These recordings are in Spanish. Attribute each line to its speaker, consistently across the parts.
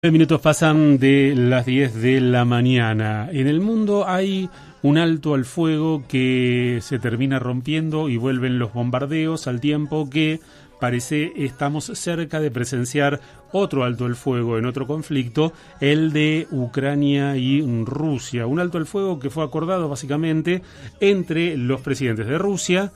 Speaker 1: Minutos pasan de las 10 de la mañana. En el mundo hay un alto al fuego que se termina rompiendo y vuelven los bombardeos, al tiempo que parece estamos cerca de presenciar otro alto al fuego en otro conflicto, el de Ucrania y Rusia. Un alto al fuego que fue acordado básicamente entre los presidentes de Rusia,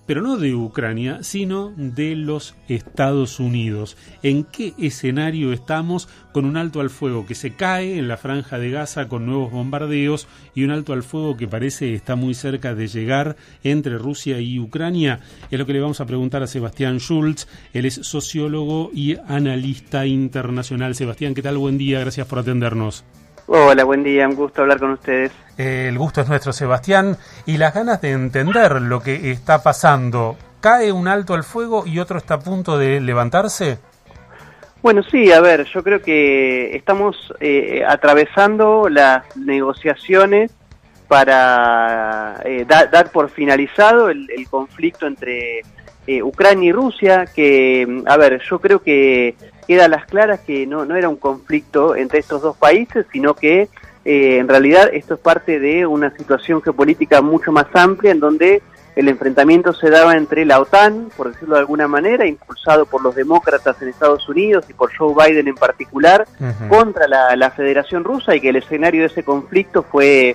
Speaker 1: pero no de Ucrania, sino de los Estados Unidos. ¿En qué escenario estamos con un alto al fuego que se cae en la franja de Gaza con nuevos bombardeos y un alto al fuego que parece está muy cerca de llegar entre Rusia y Ucrania? Es lo que le vamos a preguntar a Sebastián Schultz. Él es sociólogo y analista internacional. Sebastián, ¿qué tal? Buen día, gracias por atendernos.
Speaker 2: Hola, buen día, un gusto hablar con ustedes.
Speaker 1: El gusto es nuestro, Sebastián, y las ganas de entender lo que está pasando. ¿Cae un alto al fuego y otro está a punto de levantarse?
Speaker 2: Bueno, sí, a ver, yo creo que estamos atravesando las negociaciones para dar por finalizado el conflicto entre Ucrania y Rusia, que, a ver, yo creo que queda a las claras que no era un conflicto entre estos dos países, sino que en realidad esto es parte de una situación geopolítica mucho más amplia, en donde el enfrentamiento se daba entre la OTAN, por decirlo de alguna manera, impulsado por los demócratas en Estados Unidos y por Joe Biden en particular, contra la Federación Rusa, y que el escenario de ese conflicto fue,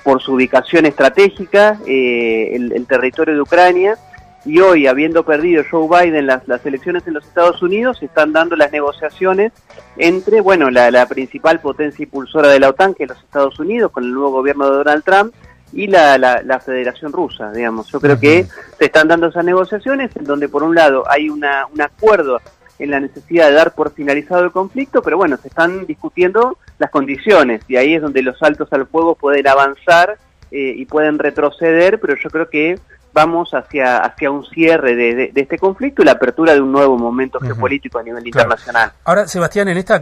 Speaker 2: por su ubicación estratégica, el territorio de Ucrania. Y hoy, habiendo perdido Joe Biden las elecciones en los Estados Unidos, se están dando las negociaciones entre, bueno, la principal potencia impulsora de la OTAN, que es los Estados Unidos, con el nuevo gobierno de Donald Trump, y la Federación Rusa, digamos. Yo creo que se están dando esas negociaciones en donde, por un lado, hay un acuerdo en la necesidad de dar por finalizado el conflicto, pero bueno, se están discutiendo las condiciones, y ahí es donde los altos al fuego pueden avanzar y pueden retroceder, pero yo creo que vamos hacia un cierre de este conflicto y la apertura de un nuevo momento geopolítico a nivel internacional.
Speaker 1: Ahora, Sebastián, en esta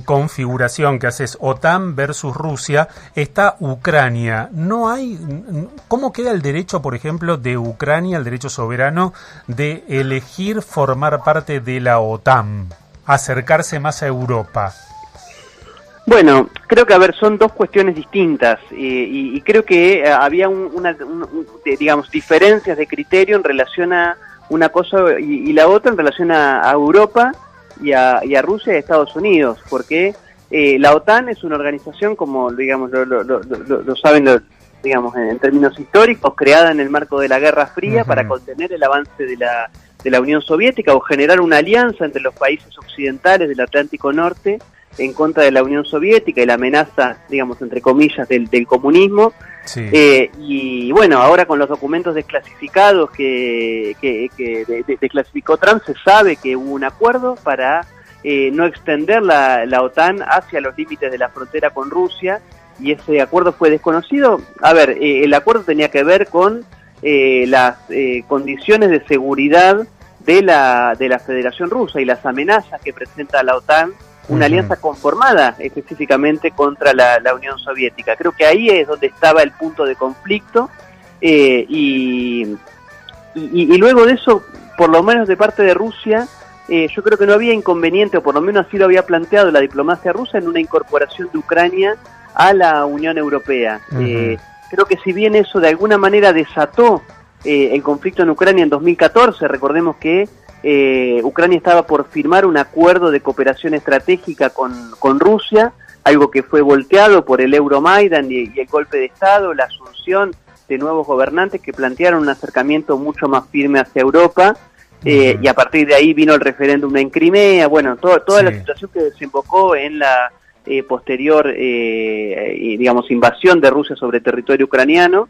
Speaker 1: configuración que haces OTAN versus Rusia, está Ucrania. No hay, ¿cómo queda el derecho, por ejemplo, de Ucrania, el derecho soberano de elegir formar parte de la OTAN, acercarse más a Europa?
Speaker 2: Bueno, creo que, a ver, son dos cuestiones distintas y creo que había digamos, diferencias de criterio en relación a una cosa y la otra en relación a Europa y a Rusia y a Estados Unidos, porque la OTAN es una organización, como digamos lo saben, digamos, en términos históricos, creada en el marco de la Guerra Fría para contener el avance de la Unión Soviética o generar una alianza entre los países occidentales del Atlántico Norte en contra de la Unión Soviética y la amenaza, digamos, entre comillas, del comunismo. Sí. Y bueno, ahora con los documentos desclasificados que desclasificó Trump, se sabe que hubo un acuerdo para no extender la OTAN hacia los límites de la frontera con Rusia, y ese acuerdo fue desconocido. A ver, el acuerdo tenía que ver con las condiciones de seguridad de la Federación Rusa y las amenazas que presenta la OTAN, una alianza conformada específicamente contra la Unión Soviética. Creo que ahí es donde estaba el punto de conflicto, y luego de eso, por lo menos de parte de Rusia, yo creo que no había inconveniente, o por lo menos así lo había planteado la diplomacia rusa, en una incorporación de Ucrania a la Unión Europea. Creo que si bien eso de alguna manera desató el conflicto en Ucrania en 2014, recordemos que Ucrania estaba por firmar un acuerdo de cooperación estratégica con Rusia, algo que fue volteado por el Euromaidan y el golpe de Estado, la asunción de nuevos gobernantes que plantearon un acercamiento mucho más firme hacia Europa, y a partir de ahí vino el referéndum en Crimea, bueno, toda la situación que desembocó en la posterior digamos, invasión de Rusia sobre territorio ucraniano.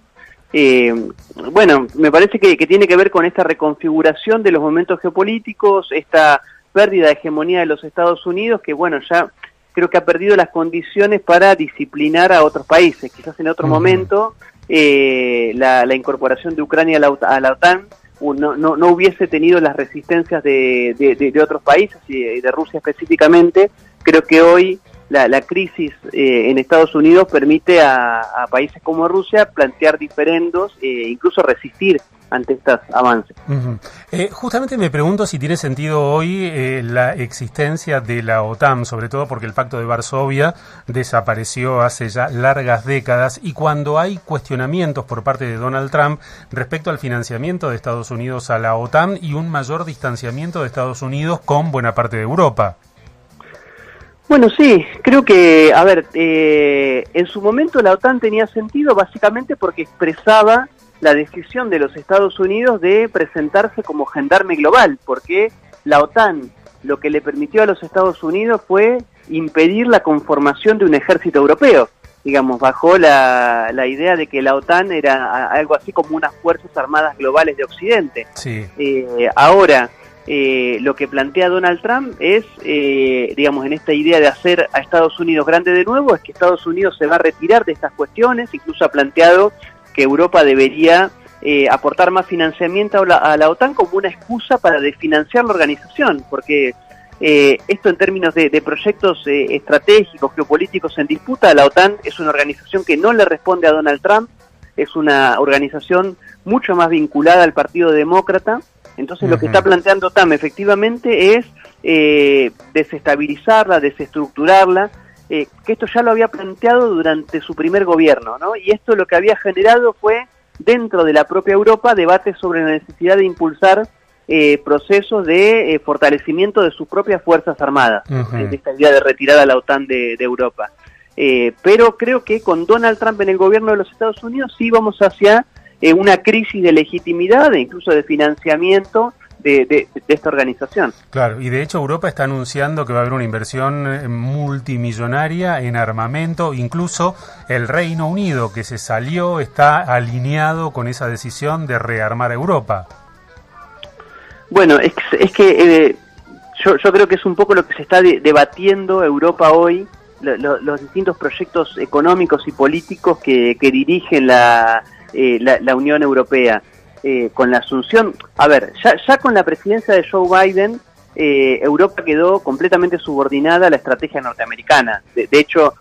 Speaker 2: Bueno, me parece que tiene que ver con esta reconfiguración de los momentos geopolíticos, esta pérdida de hegemonía de los Estados Unidos, que bueno, ya creo que ha perdido las condiciones para disciplinar a otros países. Quizás en otro momento la incorporación de Ucrania a la OTAN no hubiese tenido las resistencias de otros países y de Rusia específicamente. Creo que hoy la crisis en Estados Unidos permite a países como Rusia plantear diferendos, incluso resistir ante estos avances.
Speaker 1: Justamente me pregunto si tiene sentido hoy la existencia de la OTAN, sobre todo porque el Pacto de Varsovia desapareció hace ya largas décadas, y cuando hay cuestionamientos por parte de Donald Trump respecto al financiamiento de Estados Unidos a la OTAN y un mayor distanciamiento de Estados Unidos con buena parte de Europa.
Speaker 2: Bueno, sí, creo que, a ver, en su momento la OTAN tenía sentido básicamente porque expresaba la decisión de los Estados Unidos de presentarse como gendarme global, porque la OTAN lo que le permitió a los Estados Unidos fue impedir la conformación de un ejército europeo, digamos, bajo la idea de que la OTAN era algo así como unas fuerzas armadas globales de Occidente.
Speaker 1: Sí.
Speaker 2: Ahora, lo que plantea Donald Trump es, digamos, en esta idea de hacer a Estados Unidos grande de nuevo, es que Estados Unidos se va a retirar de estas cuestiones, incluso ha planteado que Europa debería aportar más financiamiento a la OTAN como una excusa para desfinanciar la organización, porque esto en términos de proyectos estratégicos, geopolíticos en disputa, la OTAN es una organización que no le responde a Donald Trump, es una organización mucho más vinculada al Partido Demócrata. Entonces lo que está planteando Trump efectivamente es desestabilizarla, desestructurarla, que esto ya lo había planteado durante su primer gobierno, ¿no? Y esto lo que había generado fue, dentro de la propia Europa, debates sobre la necesidad de impulsar procesos de fortalecimiento de sus propias fuerzas armadas, de esta idea de retirar a la OTAN de Europa. Pero creo que con Donald Trump en el gobierno de los Estados Unidos sí vamos hacia una crisis de legitimidad e incluso de financiamiento de esta organización.
Speaker 1: Claro, y de hecho Europa está anunciando que va a haber una inversión multimillonaria en armamento, incluso el Reino Unido, que se salió, está alineado con esa decisión de rearmar Europa.
Speaker 2: Bueno, es que yo creo que es un poco lo que se está debatiendo Europa hoy, los distintos proyectos económicos y políticos que dirigen la Unión Europea. Con la asunción, a ver, ya con la presidencia de Joe Biden, Europa quedó completamente subordinada a la estrategia norteamericana. De hecho,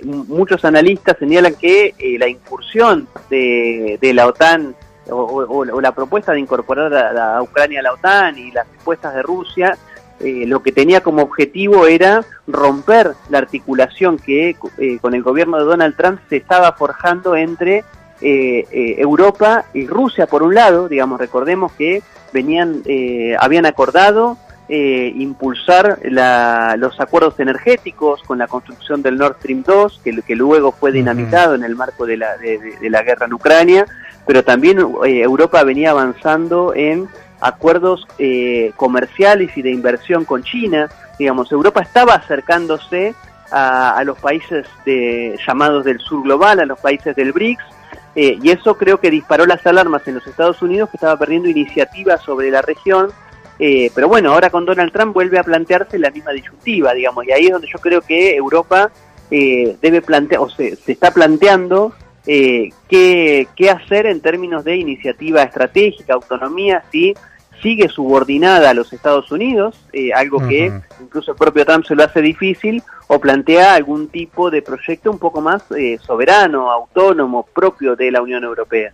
Speaker 2: muchos analistas señalan que la incursión de la OTAN o la propuesta de incorporar a Ucrania a la OTAN y las respuestas de Rusia, lo que tenía como objetivo era romper la articulación que con el gobierno de Donald Trump se estaba forjando entre Europa y Rusia por un lado, digamos, recordemos que habían acordado impulsar los acuerdos energéticos con la construcción del Nord Stream 2, que luego fue dinamitado en el marco de la guerra en Ucrania, pero también Europa venía avanzando en acuerdos comerciales y de inversión con China. Digamos, Europa estaba acercándose a los países llamados del sur global, a los países del BRICS, y eso creo que disparó las alarmas en los Estados Unidos, que estaba perdiendo iniciativa sobre la región, pero bueno, ahora con Donald Trump vuelve a plantearse la misma disyuntiva, digamos, y ahí es donde yo creo que Europa debe plantear, o se está planteando qué hacer en términos de iniciativa estratégica, autonomía, si sigue subordinada a los Estados Unidos, algo que incluso el propio Trump se lo hace difícil, o plantea algún tipo de proyecto un poco más soberano, autónomo, propio de la Unión Europea.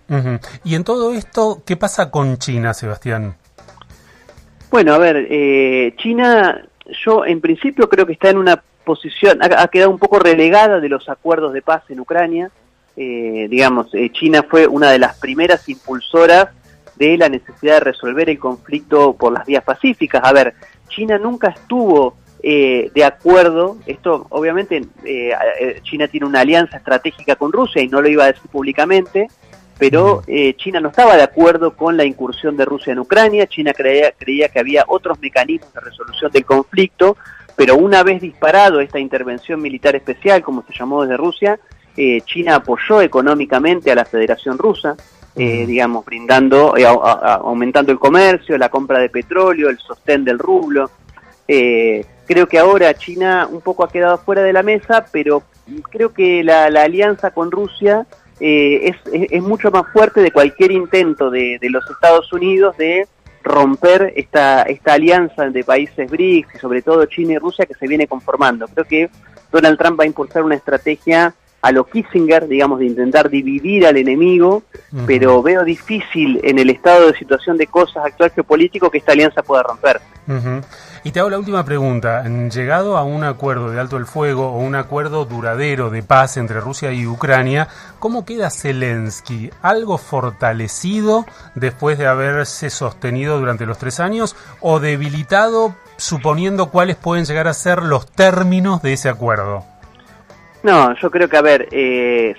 Speaker 1: Y en todo esto, ¿qué pasa con China, Sebastián?
Speaker 2: Bueno, a ver, China, yo en principio creo que está en una posición, ha quedado un poco relegada de los acuerdos de paz en Ucrania. Digamos, China fue una de las primeras impulsoras de la necesidad de resolver el conflicto por las vías pacíficas. A ver, China nunca estuvo de acuerdo, esto obviamente China tiene una alianza estratégica con Rusia y no lo iba a decir públicamente, pero China no estaba de acuerdo con la incursión de Rusia en Ucrania. China creía que había otros mecanismos de resolución del conflicto, pero una vez disparado esta intervención militar especial, como se llamó desde Rusia, China apoyó económicamente a la Federación Rusa, digamos, brindando, aumentando el comercio, la compra de petróleo, el sostén del rublo. Creo que ahora China un poco ha quedado fuera de la mesa, pero creo que la alianza con Rusia es mucho más fuerte de cualquier intento de los Estados Unidos de romper esta alianza de países BRICS y sobre todo China y Rusia que se viene conformando. Creo que Donald Trump va a impulsar una estrategia a lo Kissinger, digamos, de intentar dividir al enemigo, pero veo difícil en el estado de situación de cosas actual geopolítico que esta alianza pueda romper.
Speaker 1: Y te hago la última pregunta. Llegado a un acuerdo de alto el fuego o un acuerdo duradero de paz entre Rusia y Ucrania, ¿cómo queda Zelensky? ¿Algo fortalecido después de haberse sostenido durante los 3 años o debilitado suponiendo cuáles pueden llegar a ser los términos de ese acuerdo?
Speaker 2: No, yo creo que, a ver,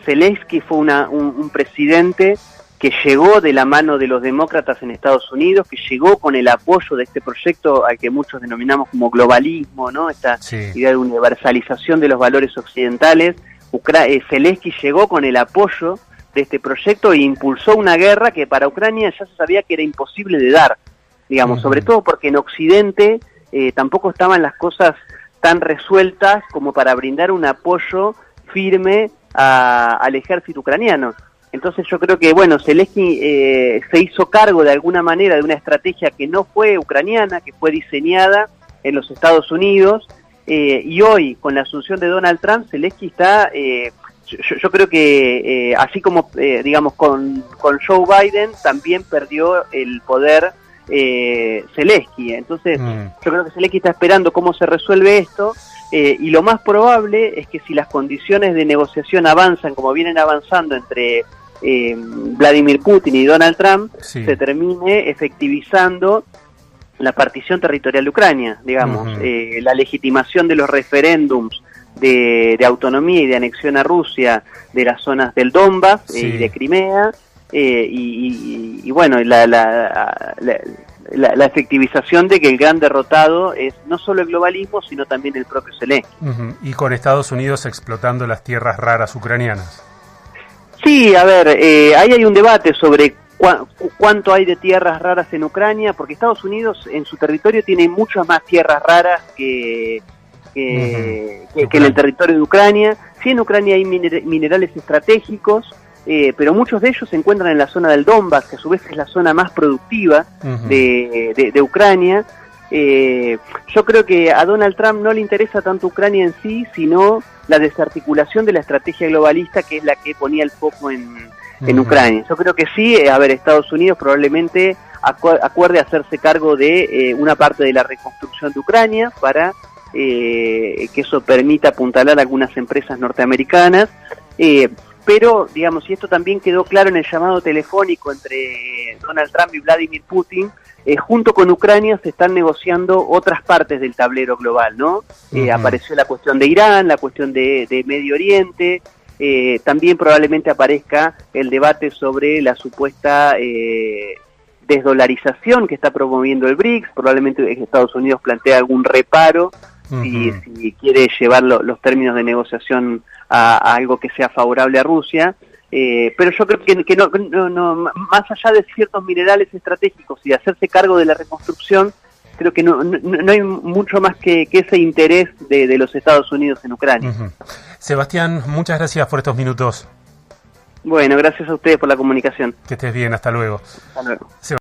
Speaker 2: Zelensky fue un presidente que llegó de la mano de los demócratas en Estados Unidos, que llegó con el apoyo de este proyecto al que muchos denominamos como globalismo, ¿no? Esta idea de universalización de los valores occidentales. Zelensky llegó con el apoyo de este proyecto e impulsó una guerra que para Ucrania ya se sabía que era imposible de dar, digamos, sobre todo porque en Occidente tampoco estaban las cosas tan resueltas como para brindar un apoyo firme al ejército ucraniano. Entonces yo creo que, bueno, Zelensky se hizo cargo de alguna manera de una estrategia que no fue ucraniana, que fue diseñada en los Estados Unidos, y hoy, con la asunción de Donald Trump, Zelensky está, yo creo que así como, digamos, con Joe Biden, también perdió el poder Zelensky. Entonces yo creo que Zelensky está esperando cómo se resuelve esto, y lo más probable es que si las condiciones de negociación avanzan como vienen avanzando entre Vladimir Putin y Donald Trump, se termine efectivizando la partición territorial de Ucrania, digamos, la legitimación de los referéndums de autonomía y de anexión a Rusia de las zonas del Donbass y de Crimea, y bueno, la efectivización de que el gran derrotado es no solo el globalismo, sino también el propio Zelensky.
Speaker 1: Y con Estados Unidos explotando las tierras raras ucranianas.
Speaker 2: Sí, a ver, ahí hay un debate sobre cuánto hay de tierras raras en Ucrania, porque Estados Unidos en su territorio tiene muchas más tierras raras que en el territorio de Ucrania. Sí, en Ucrania hay minerales estratégicos, pero muchos de ellos se encuentran en la zona del Donbass, que a su vez es la zona más productiva de Ucrania. Yo creo que a Donald Trump no le interesa tanto Ucrania en sí, sino la desarticulación de la estrategia globalista, que es la que ponía el foco en Ucrania. Yo creo que sí, a ver, Estados Unidos probablemente acuerde hacerse cargo de una parte de la reconstrucción de Ucrania para que eso permita apuntalar a algunas empresas norteamericanas, pero, digamos, y esto también quedó claro en el llamado telefónico entre Donald Trump y Vladimir Putin, junto con Ucrania se están negociando otras partes del tablero global, ¿no? Apareció la cuestión de Irán, la cuestión de Medio Oriente, también probablemente aparezca el debate sobre la supuesta desdolarización que está promoviendo el BRICS. Probablemente Estados Unidos plantea algún reparo si quiere llevar los términos de negociación a algo que sea favorable a Rusia. Pero yo creo que no, más allá de ciertos minerales estratégicos y de hacerse cargo de la reconstrucción, creo que no hay mucho más que ese interés de los Estados Unidos en Ucrania.
Speaker 1: Sebastián, muchas gracias por estos minutos.
Speaker 2: Bueno, gracias a ustedes por la comunicación.
Speaker 1: Que estés bien, hasta luego.
Speaker 2: Hasta luego.